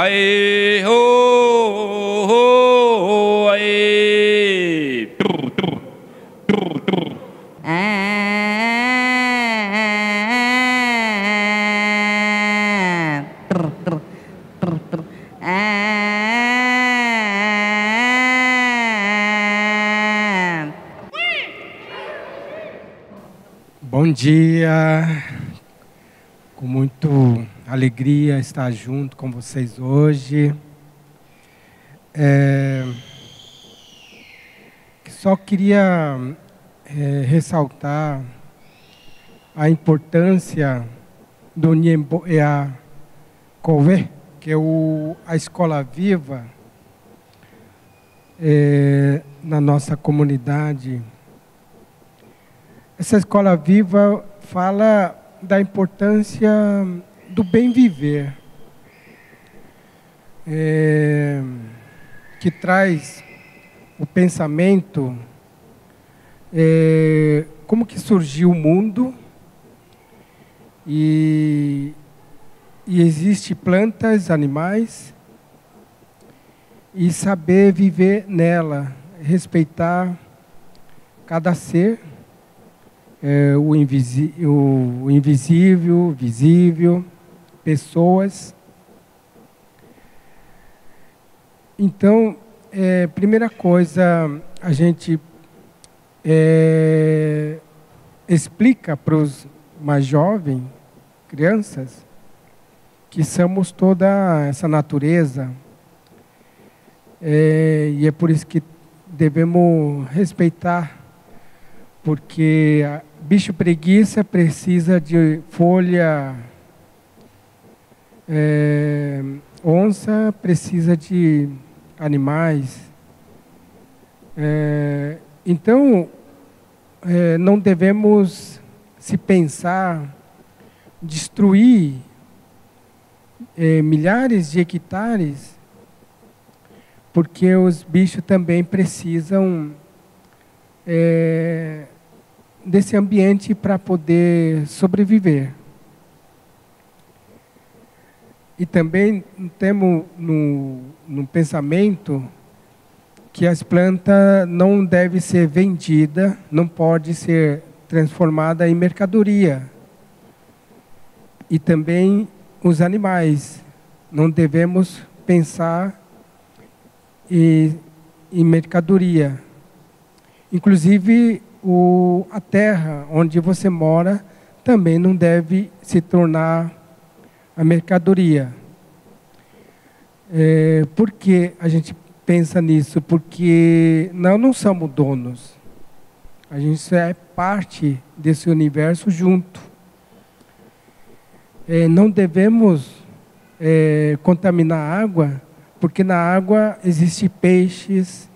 ai ho ho ai tru tru tru tru. Bom dia, com muita alegria estar junto com vocês hoje. Só queria ressaltar a importância do Nhemboea Koué, que é a escola viva na nossa comunidade. Essa escola viva fala da importância do bem viver, que traz o pensamento, como que surgiu o mundo, e existe plantas, animais, e saber viver nela, respeitar cada ser, o invisível, visível, pessoas. Então, primeira coisa, a gente explica para os mais jovens, crianças, que somos toda essa natureza, e é por isso que devemos respeitar, porque bicho preguiça precisa de folha, onça precisa de animais. Então, não devemos se pensar destruir milhares de hectares, porque os bichos também precisam desse ambiente para poder sobreviver. E também temos no pensamento que as plantas não devem ser vendidas, não pode ser transformada em mercadoria. E também os animais, não devemos pensar em mercadoria. Inclusive, a terra onde você mora também não deve se tornar a mercadoria. Por que a gente pensa nisso? Porque nós não somos donos. A gente é parte desse universo junto. Não devemos contaminar a água, porque na água existem peixes,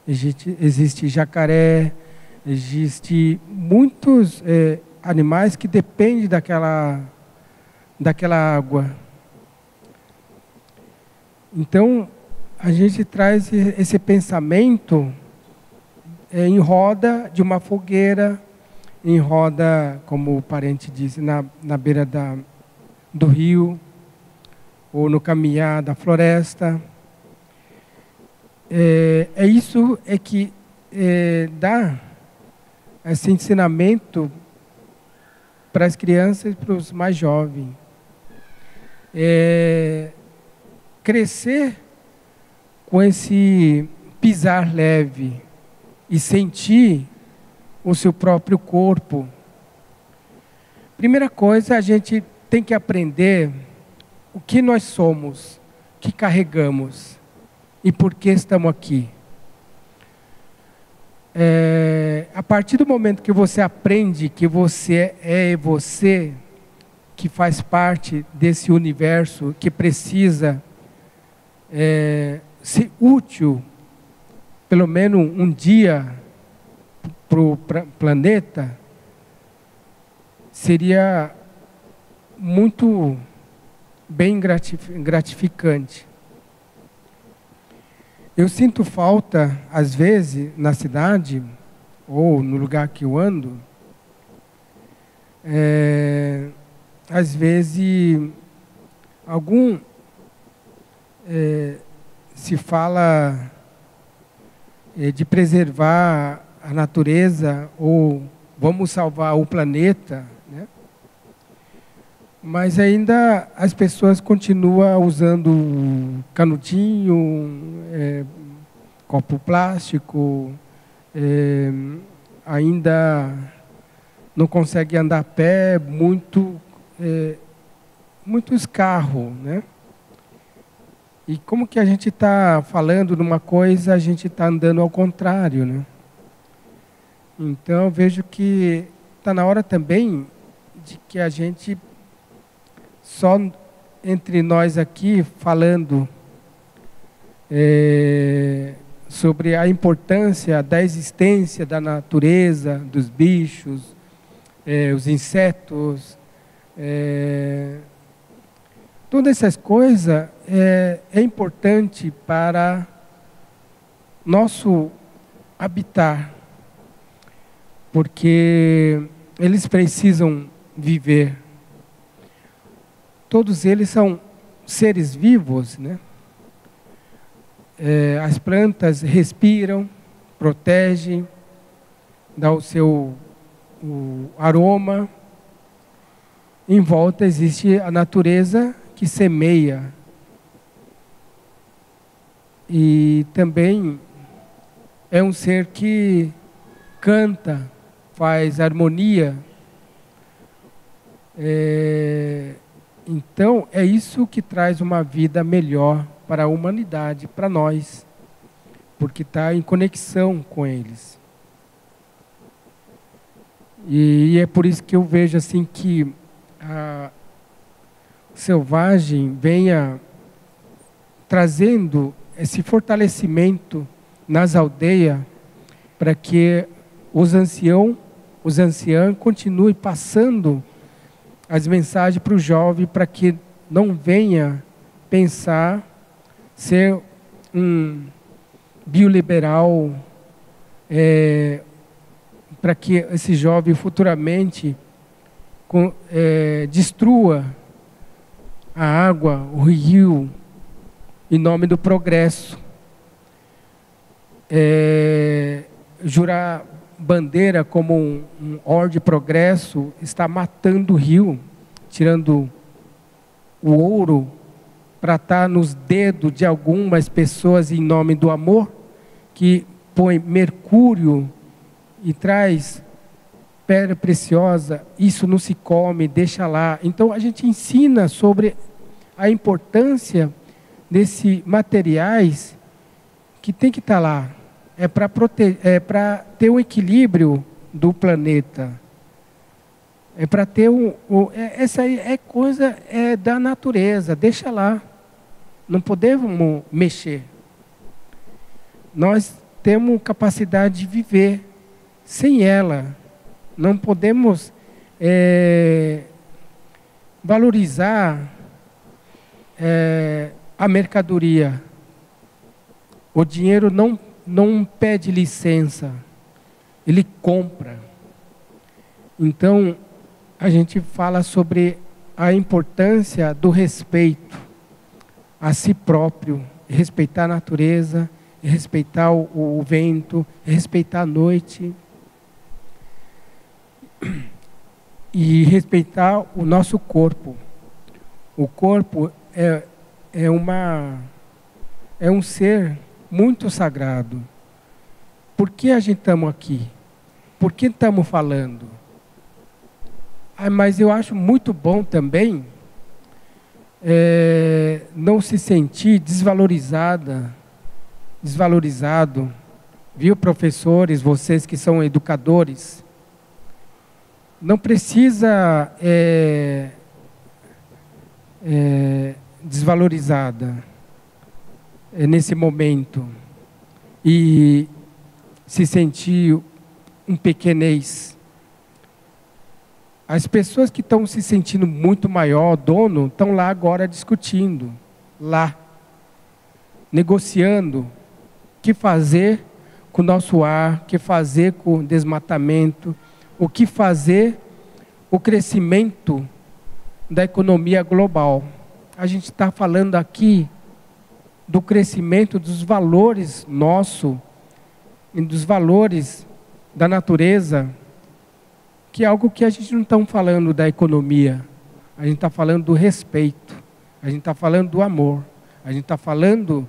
existe jacaré, existem muitos animais que dependem daquela água. Então, a gente traz esse pensamento em roda de uma fogueira, em roda, como o parente disse, na beira do rio, ou no caminhar da floresta. Isso que dá esse ensinamento para as crianças e para os mais jovens. Crescer com esse pisar leve e sentir o seu próprio corpo. Primeira coisa, a gente tem que aprender o que nós somos, o que carregamos e por que estamos aqui. A partir do momento que você aprende que você é você, que faz parte desse universo, que precisa ser útil, pelo menos um dia, para o planeta, seria muito bem gratificante. Eu sinto falta, às vezes, na cidade, ou no lugar que eu ando, às vezes, algum se fala de preservar a natureza ou vamos salvar o planeta, né? Mas ainda as pessoas continuam usando canudinho, copo plástico, ainda não consegue andar a pé, muitos carros, né? E como que a gente está falando de uma coisa, a gente está andando ao contrário, né? Então eu vejo que está na hora também de que a gente, só entre nós aqui, falando sobre a importância da existência da natureza, dos bichos, os insetos, todas essas coisas é importante para nosso habitar, porque eles precisam viver. Todos eles são seres vivos, né? As plantas respiram, protegem, dá o seu aroma. Em volta existe a natureza que semeia. E também é um ser que canta, faz harmonia. Então, é isso que traz uma vida melhor para a humanidade, para nós, porque está em conexão com eles. E é por isso que eu vejo assim que a selvagem venha trazendo esse fortalecimento nas aldeias para que os anciãos continuem passando as mensagens para o jovem, para que não venha pensar ser um bioliberal, para que esse jovem futuramente destrua a água, o rio, em nome do progresso. Jurar bandeira como um ordem de progresso está matando o rio, tirando o ouro para estar nos dedos de algumas pessoas em nome do amor, que põe mercúrio e traz pedra preciosa. Isso não se come, deixa lá. Então a gente ensina sobre a importância desses materiais que tem que estar lá. É para ter um equilíbrio do planeta. É para ter essa aí é coisa da natureza, deixa lá. Não podemos mexer. Nós temos capacidade de viver sem ela. Não podemos valorizar a mercadoria. O dinheiro não pede licença, ele compra. Então, a gente fala sobre a importância do respeito a si próprio, respeitar a natureza, respeitar o vento, respeitar a noite e respeitar o nosso corpo. O corpo é um ser muito sagrado. Por que a gente estamos aqui? Por que estamos falando? Mas eu acho muito bom também não se sentir desvalorizado, viu, professores, vocês que são educadores, não precisa desvalorizada nesse momento e se sentir um pequenez. As pessoas que estão se sentindo muito maior, dono, estão lá agora discutindo, lá, negociando o que fazer com o nosso ar, o que fazer com o desmatamento, o que fazer o crescimento da economia global. A gente está falando aqui do crescimento dos valores nosso e dos valores da natureza, que é algo que a gente não está falando da economia, a gente está falando do respeito, a gente está falando do amor, a gente está falando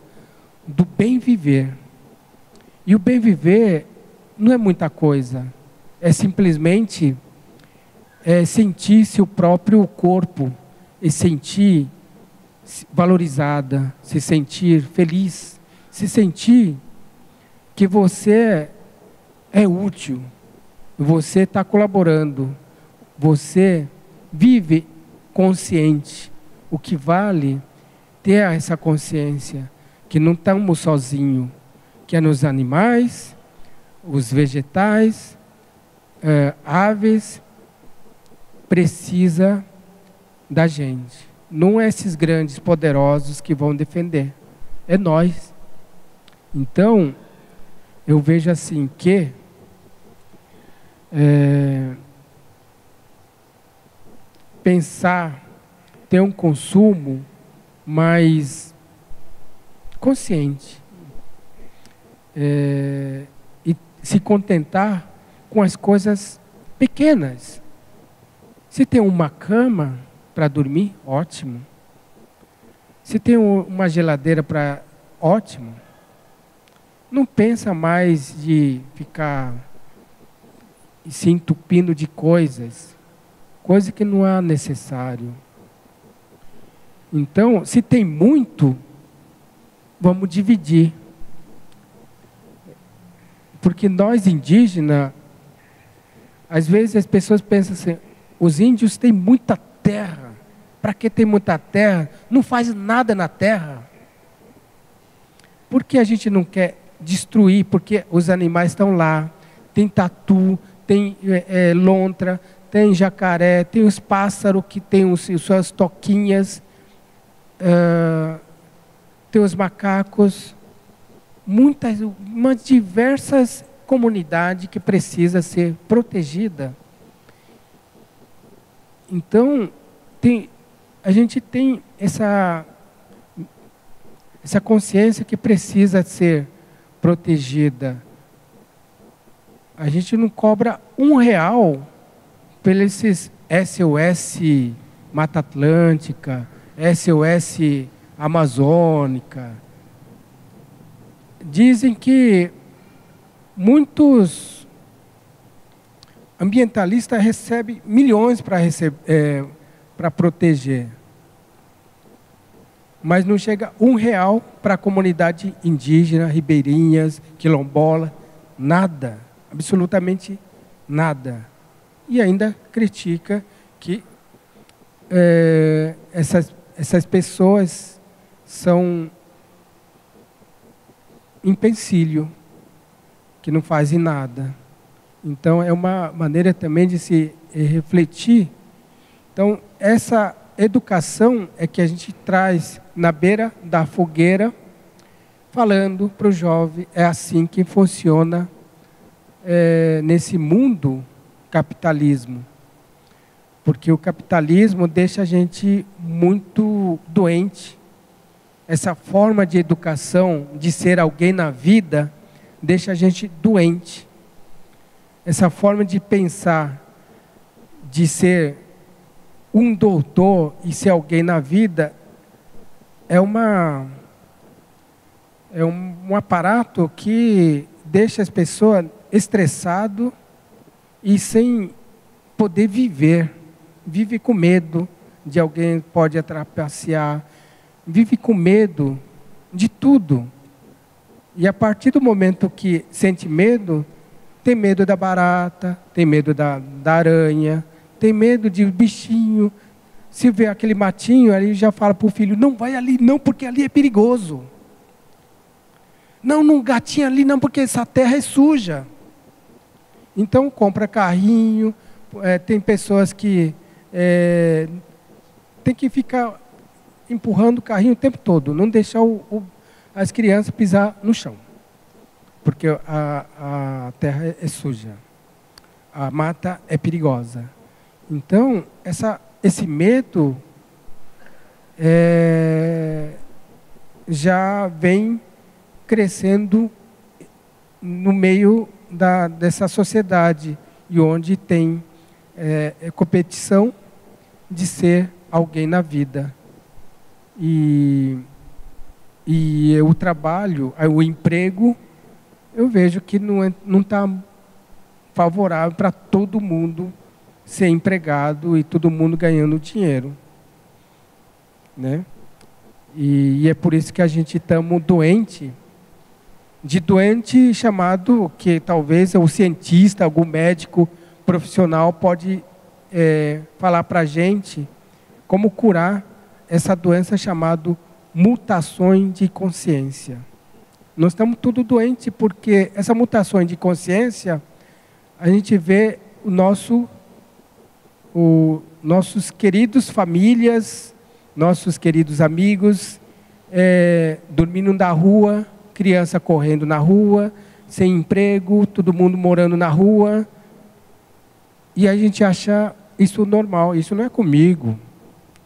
do bem viver. E o bem viver não é muita coisa, é simplesmente sentir seu próprio corpo e sentir valorizada, se sentir feliz, se sentir que você é útil, você está colaborando, você vive consciente. O que vale ter essa consciência, que não estamos sozinhos, que é nos animais, os vegetais, aves, precisa da gente. Não é esses grandes poderosos que vão defender, é nós. Então, eu vejo assim que pensar, ter um consumo mais consciente, e se contentar com as coisas pequenas. Se tem uma cama para dormir, ótimo. Se tem uma geladeira para, ótimo. Não pensa mais de ficar se entupindo de coisas que não é necessário. Então, se tem muito, vamos dividir. Porque nós indígenas, às vezes as pessoas pensam assim, os índios têm muita terra. Para que ter muita terra? Não faz nada na terra. Por que a gente não quer destruir? Porque os animais estão lá. Tem tatu, tem lontra, tem jacaré, tem os pássaros que têm suas toquinhas, tem os macacos. Diversas comunidades que precisam ser protegidas. Então, a gente tem essa consciência que precisa ser protegida. A gente não cobra R$1 por esses SOS Mata Atlântica, SOS Amazônica. Dizem que muitos ambientalistas recebem milhões para proteger. Mas não chega R$1 para a comunidade indígena, ribeirinhas, quilombola, nada, absolutamente nada. E ainda critica que essas pessoas são empecilho, que não fazem nada. Então, é uma maneira também de se refletir. Então, essa educação é que a gente traz na beira da fogueira, falando para o jovem, é assim que funciona nesse mundo capitalismo. Porque o capitalismo deixa a gente muito doente. Essa forma de educação, de ser alguém na vida, deixa a gente doente. Essa forma de pensar, de ser um doutor e ser alguém na vida, é um aparato que deixa as pessoas estressadas e sem poder viver. Vive com medo de alguém pode trapacear, vive com medo de tudo. E a partir do momento que sente medo, tem medo da barata, tem medo da aranha, tem medo de bichinho. Se vê aquele matinho, aí já fala para o filho, não vai ali não, porque ali é perigoso. Não gatinho ali não, porque essa terra é suja. Então compra carrinho, tem pessoas que tem que ficar empurrando o carrinho o tempo todo, não deixar as crianças pisar no chão. Porque a terra é suja, a mata é perigosa. Então, esse medo já vem crescendo no meio dessa sociedade, e onde tem competição de ser alguém na vida. E o trabalho, o emprego, eu vejo que não está favorável para todo mundo ser empregado e todo mundo ganhando dinheiro, né? E é por isso que a gente estamos doente chamado, que talvez o cientista, algum médico profissional pode falar para a gente como curar essa doença chamada mutações de consciência. Nós estamos tudo doentes porque essa mutações de consciência, a gente vê nossos queridos famílias, nossos queridos amigos dormindo na rua, criança correndo na rua, sem emprego, todo mundo morando na rua. E a gente acha isso normal. Isso não é comigo.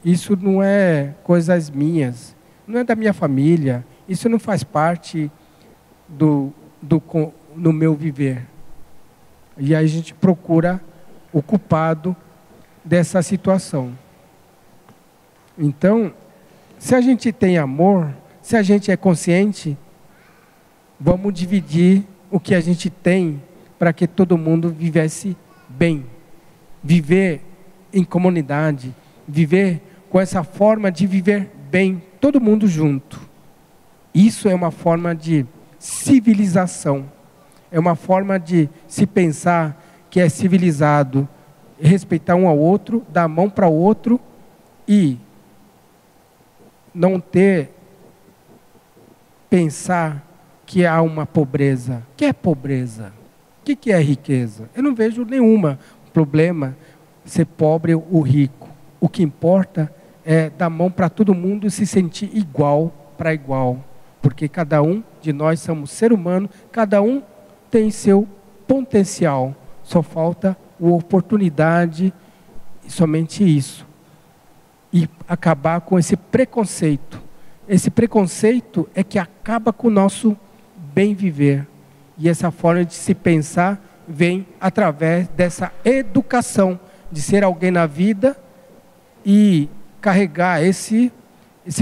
Isso não é coisas minhas. Não é da minha família. Isso não faz parte do meu viver. E aí a gente procura o culpado dessa situação. Então, se a gente tem amor, se a gente é consciente, vamos dividir o que a gente tem para que todo mundo vivesse bem. Viver em comunidade, viver com essa forma de viver bem, todo mundo junto. Isso é uma forma de civilização. É uma forma de se pensar que é civilizado, respeitar um ao outro, dar a mão para o outro e não pensar que há uma pobreza. O que é pobreza? O que é riqueza? Eu não vejo nenhum problema ser pobre ou rico. O que importa é dar mão para todo mundo e se sentir igual para igual. Porque cada um de nós somos ser humano, cada um tem seu potencial. Só falta a oportunidade, somente isso. E acabar com esse preconceito. Esse preconceito é que acaba com o nosso bem viver. E essa forma de se pensar vem através dessa educação, de ser alguém na vida e carregar esse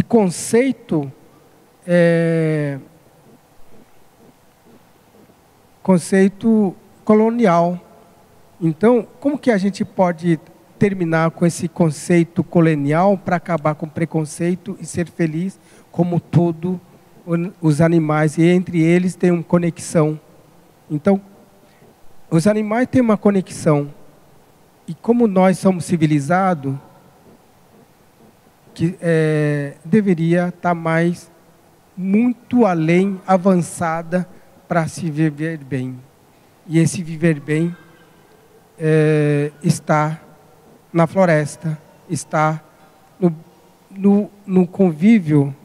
conceito, conceito colonial. Então, como que a gente pode terminar com esse conceito colonial para acabar com o preconceito e ser feliz como todos os animais, e entre eles tem uma conexão. Então, os animais têm uma conexão, e como nós somos civilizados, que deveria estar muito além, avançada, para se viver bem. E esse viver bem está na floresta, está no convívio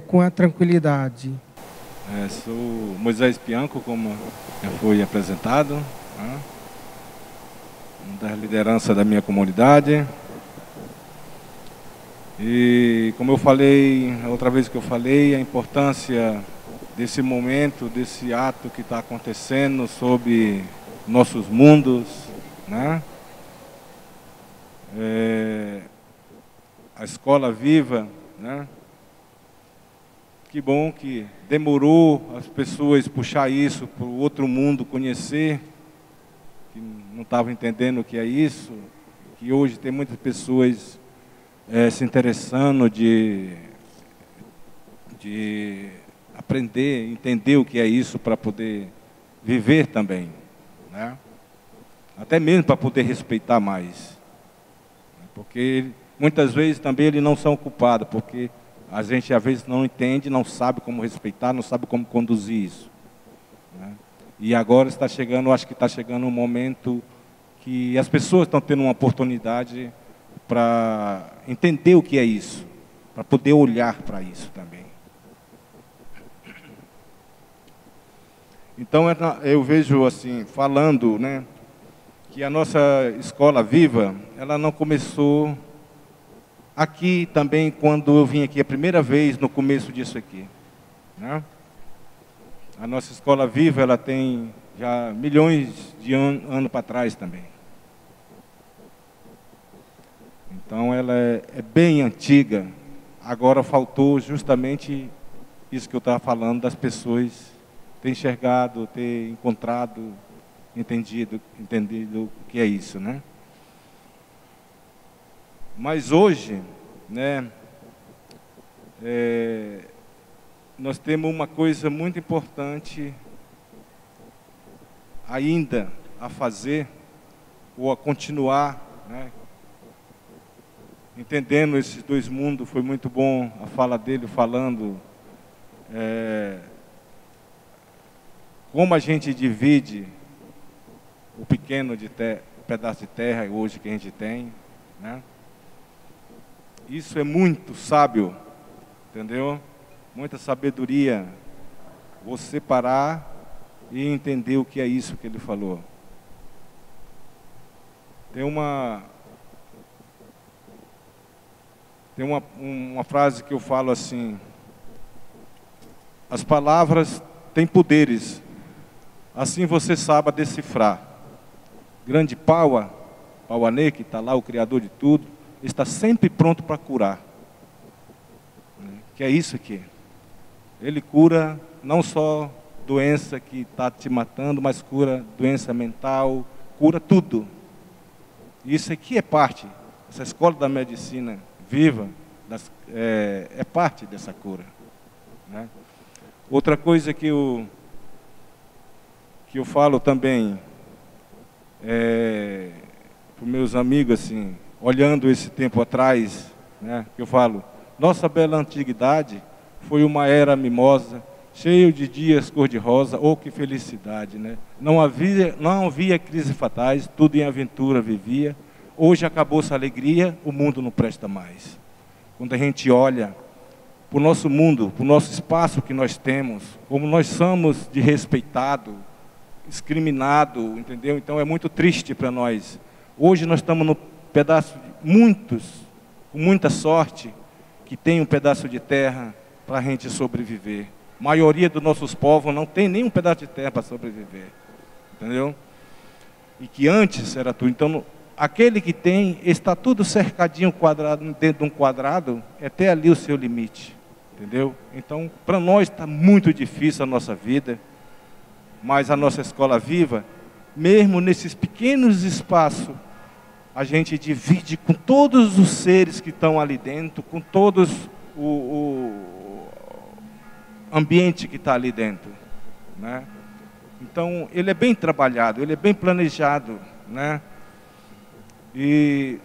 com a tranquilidade. Sou Moisés Pianco, como já foi apresentado, né? Da liderança da minha comunidade. E como eu falei, a outra vez que eu falei, a importância desse momento, desse ato que está acontecendo sobre nossos mundos, né? A escola viva, né? Que bom que demorou as pessoas puxar isso para o outro mundo conhecer, que não estavam entendendo o que é isso, que hoje tem muitas pessoas se interessando de aprender, entender o que é isso para poder viver também, né? Até mesmo para poder respeitar mais, porque muitas vezes também eles não são culpados, porque a gente às vezes não entende, não sabe como respeitar, não sabe como conduzir isso, né? E agora está chegando, acho que está chegando um momento que as pessoas estão tendo uma oportunidade para entender o que é isso, para poder olhar para isso também. Então eu vejo assim, falando, né, que a nossa escola viva, ela não começou aqui também, quando eu vim aqui a primeira vez, no começo disso aqui, né? A nossa Escola Viva, ela tem já milhões de anos para trás também. Então, ela é bem antiga. Agora faltou justamente isso que eu estava falando, das pessoas ter enxergado, ter encontrado, entendido o que é isso, né? Mas hoje, né, nós temos uma coisa muito importante ainda a fazer, ou a continuar, né? Entendendo esses dois mundos, foi muito bom a fala dele falando como a gente divide o pequeno pedaço de terra hoje que a gente tem, né? Isso é muito sábio, entendeu? Muita sabedoria, você parar e entender o que é isso que ele falou. Tem uma frase que eu falo assim: as palavras têm poderes, assim você sabe decifrar. Grande Pauanê, que está lá, o Criador de tudo, está sempre pronto para curar. Que é isso aqui. Ele cura não só doença que está te matando, mas cura doença mental, cura tudo. Isso aqui é parte, essa escola da medicina viva, é parte dessa cura, né? Outra coisa que eu falo também, para os meus amigos, assim, olhando esse tempo atrás, né, que eu falo, nossa bela antiguidade foi uma era mimosa, cheio de dias cor-de-rosa, oh que felicidade, né? Não havia crise fatais, tudo em aventura vivia. Hoje acabou essa alegria, o mundo não presta mais. Quando a gente olha para o nosso mundo, para o nosso espaço que nós temos, como nós somos de respeitado, discriminado, entendeu? Então é muito triste para nós. Hoje nós estamos no pedaço de muitos, com muita sorte, que tem um pedaço de terra para a gente sobreviver. A maioria dos nossos povos não tem nem um pedaço de terra para sobreviver, entendeu? E que antes era tudo. Então, aquele que tem, está tudo cercadinho, quadrado, dentro de um quadrado, é até ali o seu limite, entendeu? Então, para nós está muito difícil a nossa vida, mas a nossa escola viva, mesmo nesses pequenos espaços, a gente divide com todos os seres que estão ali dentro, com todos o ambiente que está ali dentro, né? Então, ele é bem trabalhado, ele é bem planejado, né? E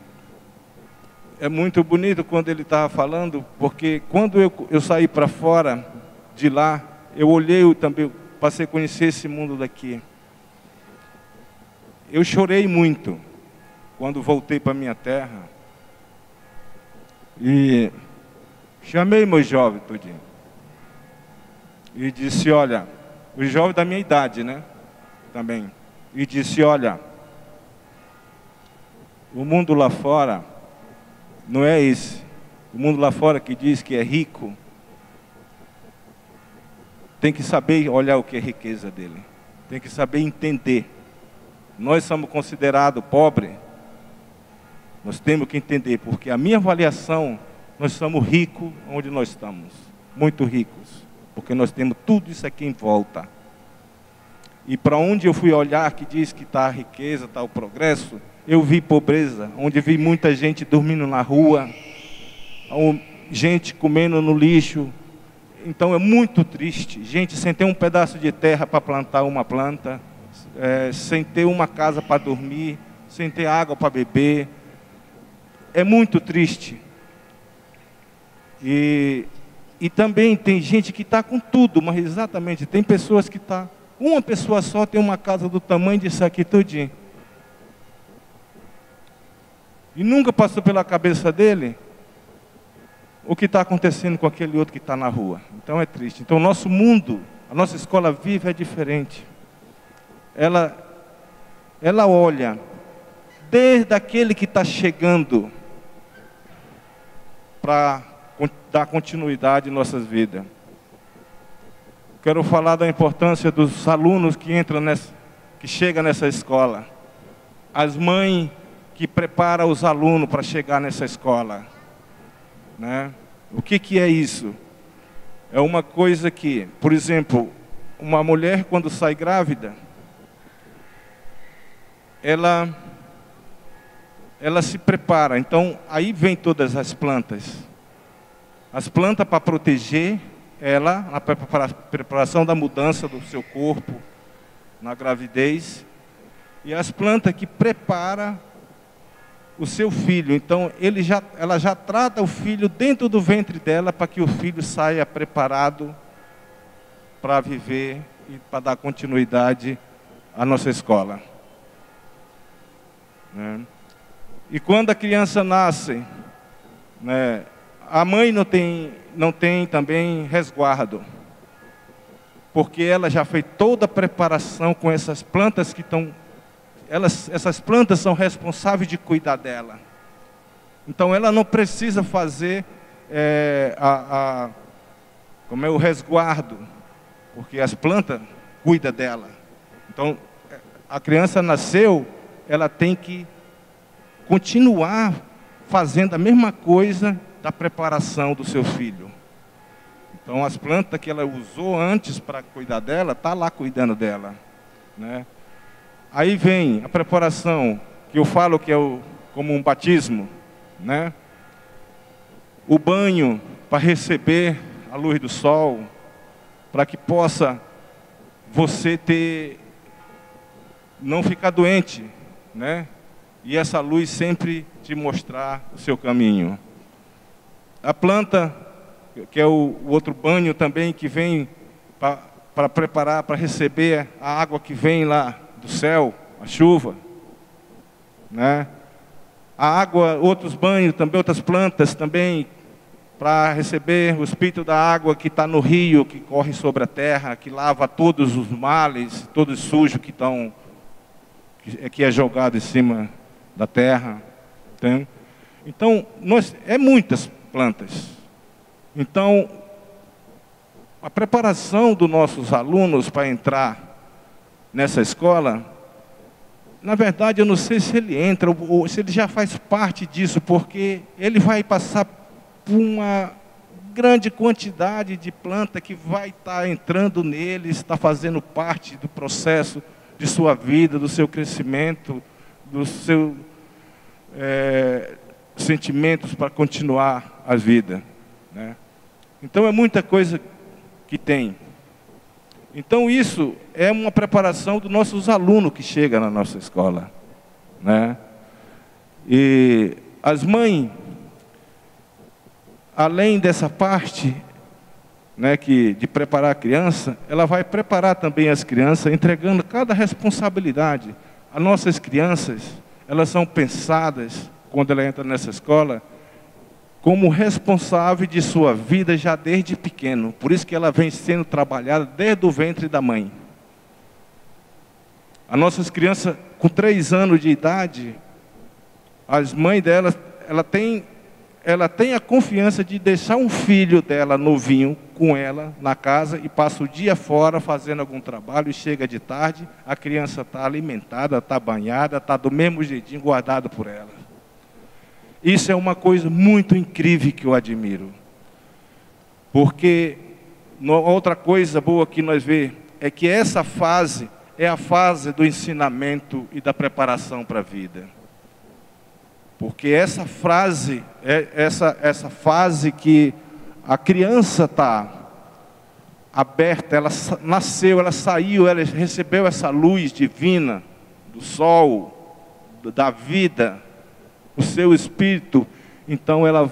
é muito bonito quando ele estava falando, porque quando eu saí para fora de lá, eu olhei também, passei a conhecer esse mundo daqui. Eu chorei muito quando voltei para minha terra e chamei meus jovens tudinho e disse, olha, os jovens da minha idade, né, também, e disse, olha, o mundo lá fora não é esse. O mundo lá fora que diz que é rico, tem que saber olhar o que é riqueza dele. Tem que saber entender. Nós somos considerados pobres. Nós temos que entender, porque a minha avaliação, nós somos ricos onde nós estamos. Muito ricos. Porque nós temos tudo isso aqui em volta. E para onde eu fui olhar que diz que está a riqueza, está o progresso, eu vi pobreza, onde vi muita gente dormindo na rua, gente comendo no lixo. Então é muito triste, gente sem ter um pedaço de terra para plantar uma planta, sem ter uma casa para dormir, sem ter água para beber. É muito triste. E também tem gente que está com tudo, mas exatamente, tem pessoas que estão... Uma pessoa só tem uma casa do tamanho disso aqui tudinho. E nunca passou pela cabeça dele o que está acontecendo com aquele outro que está na rua. Então é triste. Então o nosso mundo, a nossa escola viva é diferente. Ela olha desde aquele que está chegando para dar continuidade em nossas vidas. Quero falar da importância dos alunos que entram que chegam nessa escola. As mães que preparam os alunos para chegar nessa escola, né? O que é isso? É uma coisa que, por exemplo, uma mulher quando sai grávida, ela se prepara. Então, aí vem todas as plantas. As plantas para proteger ela, na preparação da mudança do seu corpo, na gravidez. E as plantas que preparam o seu filho. Então, ela já trata o filho dentro do ventre dela para que o filho saia preparado para viver e para dar continuidade à nossa escola. Né? E quando a criança nasce, né, a mãe não tem também resguardo, porque ela já fez toda a preparação com essas plantas que estão... essas plantas são responsáveis de cuidar dela. Então ela não precisa fazer como é o resguardo, porque as plantas cuidam dela. Então a criança nasceu, ela tem que continuar fazendo a mesma coisa da preparação do seu filho. Então as plantas que ela usou antes para cuidar dela, está lá cuidando dela, né? Aí vem a preparação, que eu falo que é como um batismo, né? O banho para receber a luz do sol, para que possa você não ficar doente, né? E essa luz sempre te mostrar o seu caminho. A planta, que é o outro banho também, que vem para preparar, para receber a água que vem lá do céu, a chuva, né? A água, outros banhos também, outras plantas também, para receber o espírito da água que está no rio, que corre sobre a terra, que lava todos os males, todo o sujo que é jogado em cima da terra. Tem? Então, muitas plantas. Então, a preparação dos nossos alunos para entrar nessa escola, na verdade, eu não sei se ele entra ou se ele já faz parte disso, porque ele vai passar por uma grande quantidade de planta que vai estar entrando nele, está fazendo parte do processo de sua vida, do seu crescimento, dos seus sentimentos para continuar a vida, né? Então é muita coisa que tem. Então isso é uma preparação dos nossos alunos que chegam na nossa escola, né? E as mães, além dessa parte, né, de preparar a criança, ela vai preparar também as crianças, entregando cada responsabilidade. As nossas crianças, elas são pensadas, quando ela entra nessa escola, como responsável de sua vida já desde pequeno. Por isso que ela vem sendo trabalhada desde o ventre da mãe. As nossas crianças, com 3 anos de idade, as mães delas, ela tem a confiança de deixar um filho dela novinho com ela na casa e passa o dia fora fazendo algum trabalho e chega de tarde, a criança está alimentada, está banhada, está do mesmo jeitinho guardada por ela. Isso é uma coisa muito incrível que eu admiro. Porque outra coisa boa que nós vemos é que essa fase é a fase do ensinamento e da preparação para a vida. Porque essa fase que a criança está aberta, ela nasceu, ela saiu, ela recebeu essa luz divina do sol, da vida, o seu espírito, então ela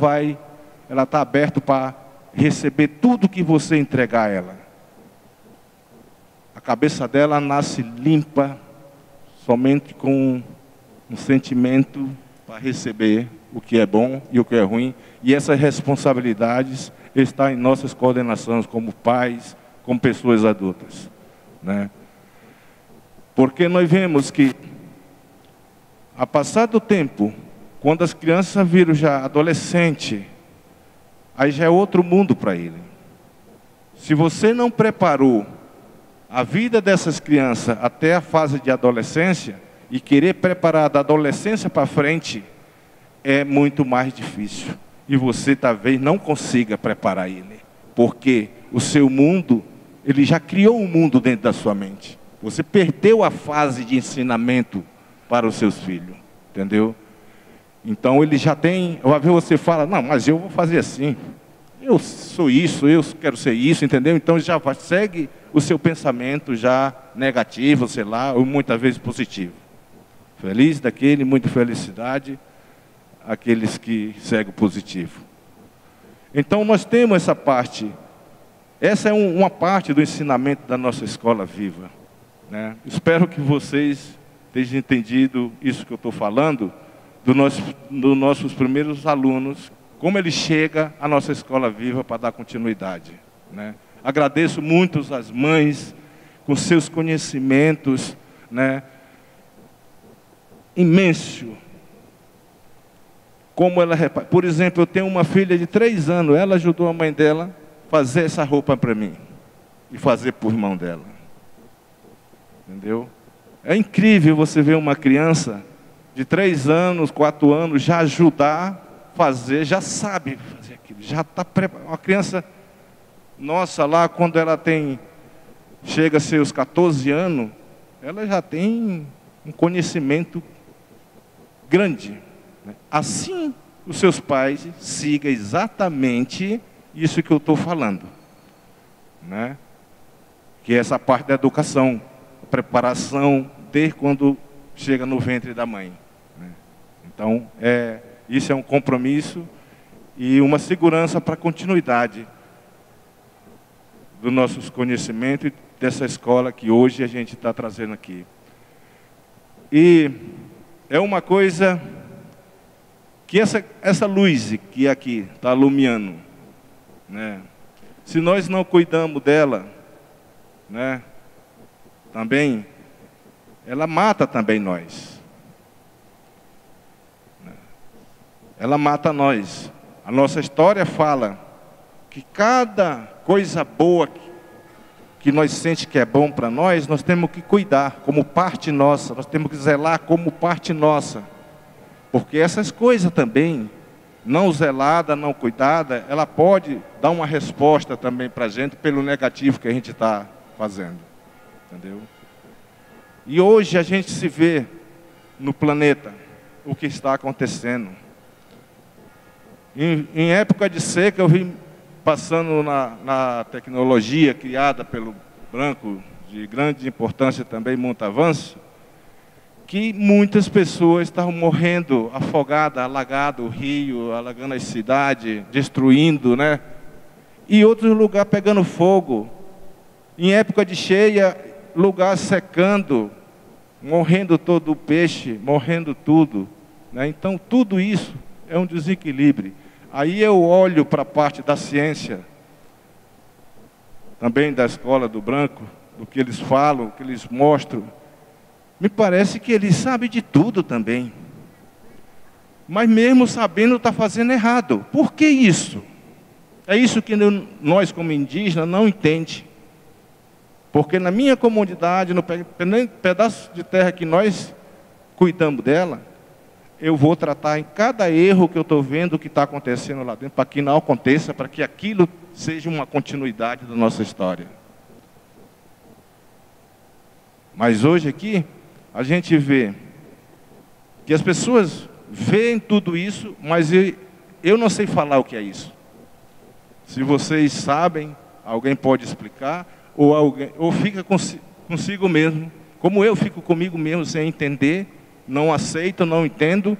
está aberta para receber tudo que você entregar a ela. A cabeça dela nasce limpa, somente com um sentimento para receber o que é bom e o que é ruim. E essas responsabilidades estão em nossas coordenações como pais, como pessoas adultas, né? Porque nós vemos que, a passar do tempo, quando as crianças viram já adolescente, aí já é outro mundo para ele. Se você não preparou a vida dessas crianças até a fase de adolescência, e querer preparar da adolescência para frente, é muito mais difícil. E você talvez não consiga preparar ele, porque o seu mundo, ele já criou um mundo dentro da sua mente. Você perdeu a fase de ensinamento para os seus filhos, entendeu? Então ele já tem, uma vez você fala, não, mas eu vou fazer assim, eu sou isso, eu quero ser isso, entendeu? Então já segue o seu pensamento já negativo, sei lá, ou muitas vezes positivo. Feliz daquele, muita felicidade, aqueles que seguem o positivo. Então nós temos essa parte, essa é uma parte do ensinamento da nossa escola viva, né? Espero que vocês tenham entendido isso que eu estou falando, dos nossos primeiros alunos, como ele chega à nossa escola viva para dar continuidade, né? Agradeço muito às mães, com seus conhecimentos, né, imenso. Como ela repara. Por exemplo, eu tenho uma filha de 3 anos, ela ajudou a mãe dela a fazer essa roupa para mim, e fazer por irmão dela. Entendeu? É incrível você ver uma criança de 3 anos, 4 anos, já ajudar a fazer, já sabe fazer aquilo, já está preparada. Uma criança, nossa, lá quando ela chega a ser os 14 anos, ela já tem um conhecimento grande, né? Assim, os seus pais sigam exatamente isso que eu estou falando, né? Que é essa parte da educação, a preparação, desde quando chega no ventre da mãe, né? Então, isso é um compromisso e uma segurança para a continuidade dos nossos conhecimentos e dessa escola que hoje a gente está trazendo aqui. E é uma coisa que essa luz que aqui está iluminando, né? Se nós não cuidamos dela, né, também, ela mata também nós. Ela mata nós. A nossa história fala que cada coisa boa que nós sentimos que é bom para nós temos que cuidar como parte nossa, nós temos que zelar como parte nossa. Porque essas coisas também, não zelada, não cuidada, ela pode dar uma resposta também para a gente pelo negativo que a gente está fazendo. Entendeu? E hoje a gente se vê no planeta o que está acontecendo. Em época de seca, eu vim passando na tecnologia criada pelo Branco, de grande importância também, Montavanço, que muitas pessoas estavam morrendo, afogadas, alagado o rio, alagando as cidades, destruindo, né? E outros lugares pegando fogo. Em época de cheia, lugar secando, morrendo todo o peixe, morrendo tudo, né? Então, tudo isso é um desequilíbrio. Aí eu olho para a parte da ciência, também da escola do Branco, do que eles falam, o que eles mostram. Me parece que eles sabem de tudo também. Mas mesmo sabendo, está fazendo errado. Por que isso? É isso que nós, como indígenas, não entendemos. Porque na minha comunidade, no pedaço de terra que nós cuidamos dela, eu vou tratar em cada erro que eu estou vendo que está acontecendo lá dentro, para que não aconteça, para que aquilo seja uma continuidade da nossa história. Mas hoje aqui, a gente vê que as pessoas veem tudo isso, mas eu não sei falar o que é isso. Se vocês sabem, alguém pode explicar, ou fica consigo mesmo, como eu fico comigo mesmo sem entender, não aceito, não entendo,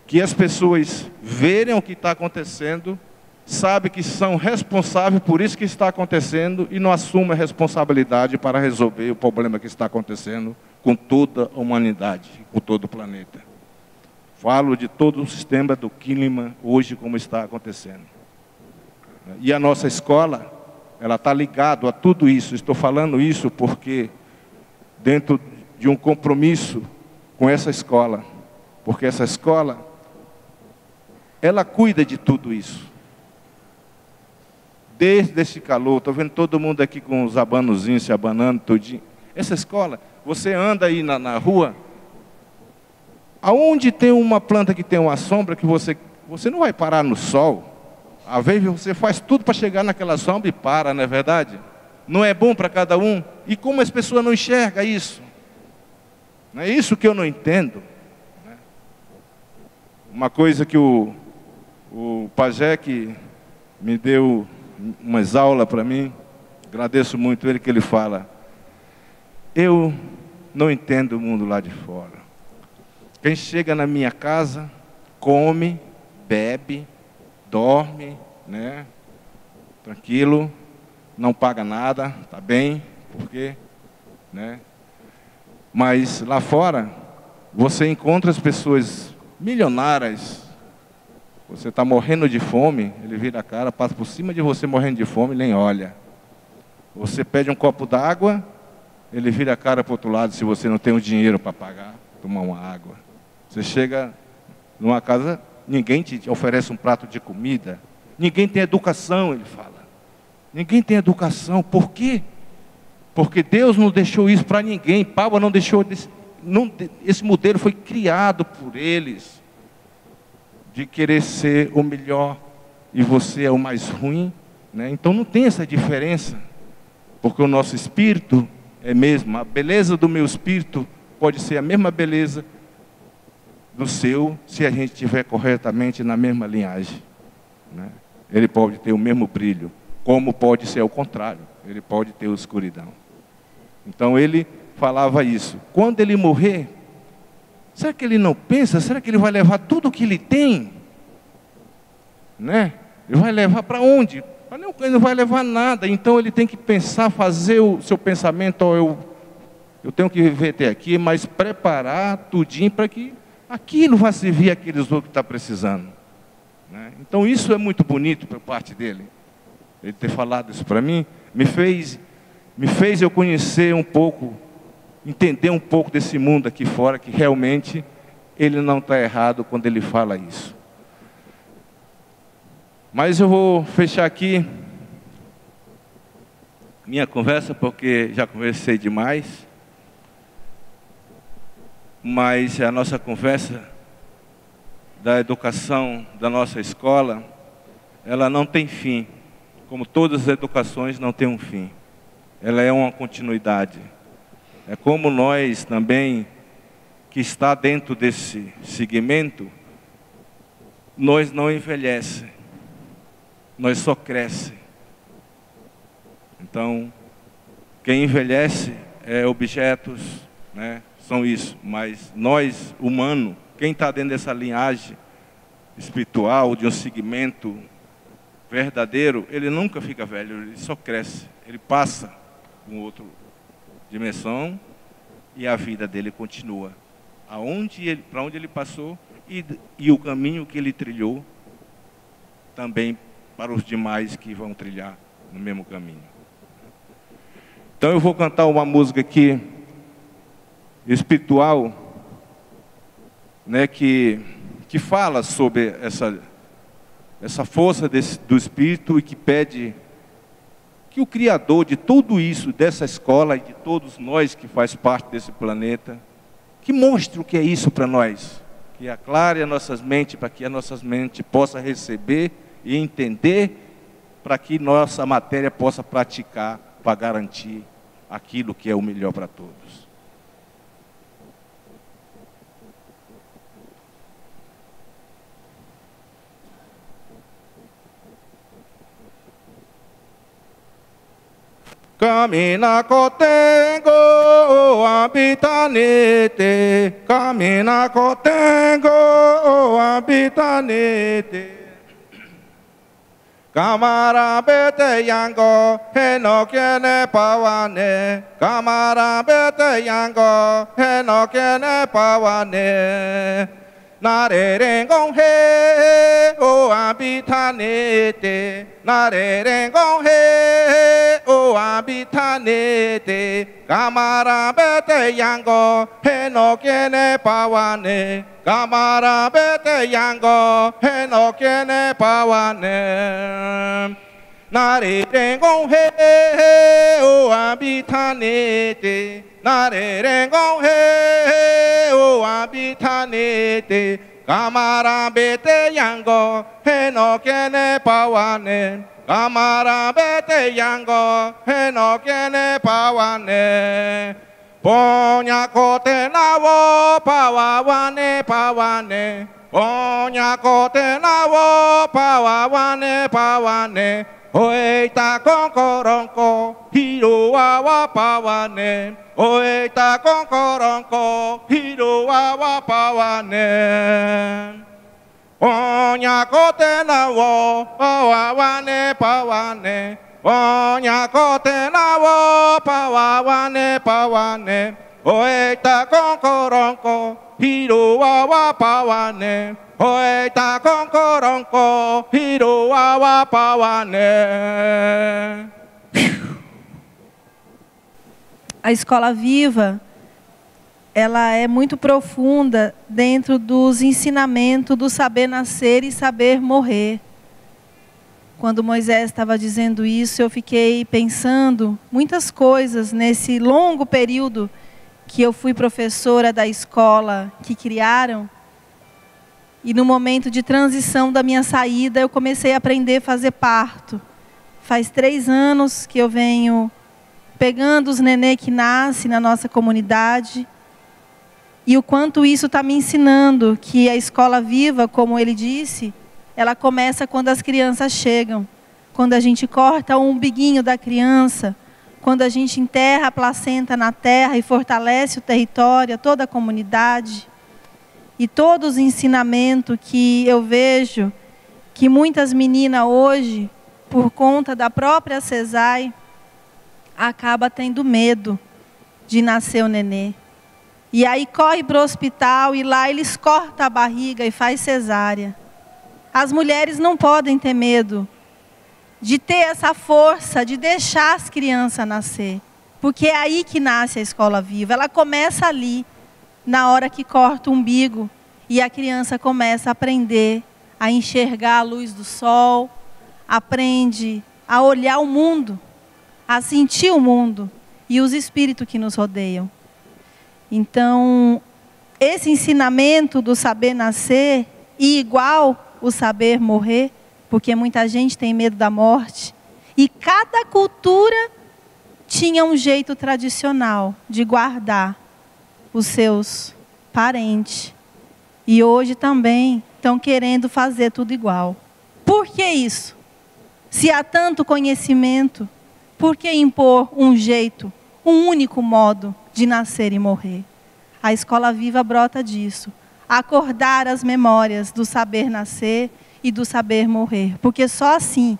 que as pessoas verem o que está acontecendo, sabem que são responsáveis por isso que está acontecendo e não assumem a responsabilidade para resolver o problema que está acontecendo com toda a humanidade, com todo o planeta. Falo de todo o sistema do clima hoje como está acontecendo. E a nossa escola, ela está ligada a tudo isso. Estou falando isso porque dentro de um compromisso com essa escola, porque essa escola, ela cuida de tudo isso. desde esse calor, estou vendo todo mundo aqui com os abanozinhos se abanando tudinho. Essa escola, você anda aí na rua, aonde tem uma planta que tem uma sombra que você não vai parar no sol. Às vezes você faz tudo para chegar naquela sombra e para, não é verdade? Não é bom para cada um? E como as pessoas não enxergam isso? Não é isso que eu não entendo. Uma coisa que o pajé que me deu umas aulas para mim, agradeço muito ele, que ele fala: eu não entendo o mundo lá de fora. Quem chega na minha casa, come, bebe, dorme, né? Tranquilo, não paga nada, tá bem, por quê? Né? Mas lá fora, você encontra as pessoas milionárias. Você está morrendo de fome, ele vira a cara, passa por cima de você morrendo de fome, nem olha. Você pede um copo d'água, ele vira a cara para o outro lado, se você não tem o dinheiro para pagar, tomar uma água. Você chega numa casa, ninguém te oferece um prato de comida, ninguém tem educação, ele fala. Ninguém tem educação, por quê? Porque Deus não deixou isso para ninguém, Paulo não deixou, esse modelo foi criado por eles, de querer ser o melhor e você é o mais ruim, né? Então não tem essa diferença, porque o nosso espírito é mesmo, a beleza do meu espírito pode ser a mesma beleza do seu, se a gente estiver corretamente na mesma linhagem, né? Ele pode ter o mesmo brilho, como pode ser o contrário, ele pode ter escuridão. Então ele falava isso. Quando ele morrer, será que ele não pensa? Será que ele vai levar tudo o que ele tem? Né? Ele vai levar para onde? Ele não vai levar nada. Então ele tem que pensar, fazer o seu pensamento. Eu tenho que viver até aqui, mas preparar tudinho para que aquilo vá servir àqueles outros que estão precisando. Né? Então isso é muito bonito por parte dele. Ele ter falado isso para mim, me fez eu conhecer um pouco, entender um pouco desse mundo aqui fora, que realmente ele não está errado quando ele fala isso. Mas eu vou fechar aqui minha conversa, porque já conversei demais. Mas a nossa conversa da educação da nossa escola, ela não tem fim. Como todas as educações não tem um fim. Ela é uma continuidade. É como nós também, que está dentro desse segmento, nós não envelhece, nós só cresce. Então, quem envelhece é objetos, né, são isso. Mas nós, humano, quem está dentro dessa linhagem espiritual, de um segmento verdadeiro, ele nunca fica velho, ele só cresce, ele passa com outra dimensão e a vida dele continua. Para onde ele passou e o caminho que ele trilhou também para os demais que vão trilhar no mesmo caminho. Então eu vou cantar uma música aqui espiritual, né, que fala sobre essa força do Espírito e que pede que o Criador de tudo isso, dessa escola e de todos nós que faz parte desse planeta, que mostre o que é isso para nós, que aclare as nossas mentes, para que as nossas mentes possam receber e entender, para que nossa matéria possa praticar, para garantir aquilo que é o melhor para todos. Camina cotengo habitanete, camina cotengo habitanete. Kamara bete yango heno kene pawane, kamara bete yango heno kene pawane. Narerengong he o habitanete, narerengong he o habitanete. Kamara bete yango heno kene pawane, kamara bete yango heno kene pawane. Nare Rengong He O Abitanete Nare Rengong He O Abitanete Kamara Bete Yango He no Kene Pawane Kamara Bete Yango He no Kene Pawane Ponya Kote Nawo Pawane Pawane Ponya Kote Nawo Pawane Pawane Oita Konkoronko Hiro Wawa Pawane Oita Konkoronko Hiro Wawa Pawane Ponya Kote Nawo Pawane Pawane Ponya Kote Nawo Pawane Pawane Oita Konkoronko Hiro Wawa Pawane Oita Konkoronko Hiro Wawa Pawane. A Escola Viva, ela é muito profunda dentro dos ensinamentos do saber nascer e saber morrer. Quando Moisés estava dizendo isso, eu fiquei pensando muitas coisas nesse longo período que eu fui professora da escola que criaram. E no momento de transição da minha saída, eu comecei a aprender a fazer parto. Faz 3 anos que eu venho pegando os nenê que nascem na nossa comunidade. E o quanto isso está me ensinando que a Escola Viva, como ele disse, ela começa quando as crianças chegam. Quando a gente corta o umbiguinho da criança, quando a gente enterra a placenta na terra e fortalece o território, toda a comunidade. E todos os ensinamentos que eu vejo que muitas meninas hoje, por conta da própria cesárea, acaba tendo medo de nascer o nenê. E aí corre para o hospital e lá eles cortam a barriga e faz cesárea. As mulheres não podem ter medo de ter essa força de deixar as crianças nascer. Porque é aí que nasce a Escola Viva. Ela começa ali, na hora que corta o umbigo. E a criança começa a aprender a enxergar a luz do sol, aprende a olhar o mundo, a sentir o mundo e os espíritos que nos rodeiam. Então, esse ensinamento do saber nascer e igual o saber morrer, porque muita gente tem medo da morte, e cada cultura tinha um jeito tradicional de guardar os seus parentes. E hoje também estão querendo fazer tudo igual. Por que isso? Se há tanto conhecimento, por que impor um jeito, um único modo de nascer e morrer? A Escola Viva brota disso. Acordar as memórias do saber nascer e do saber morrer. Porque só assim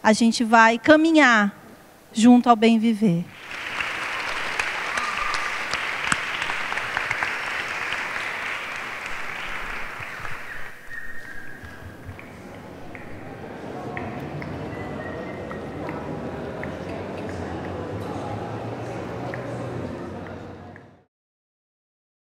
a gente vai caminhar junto ao bem viver.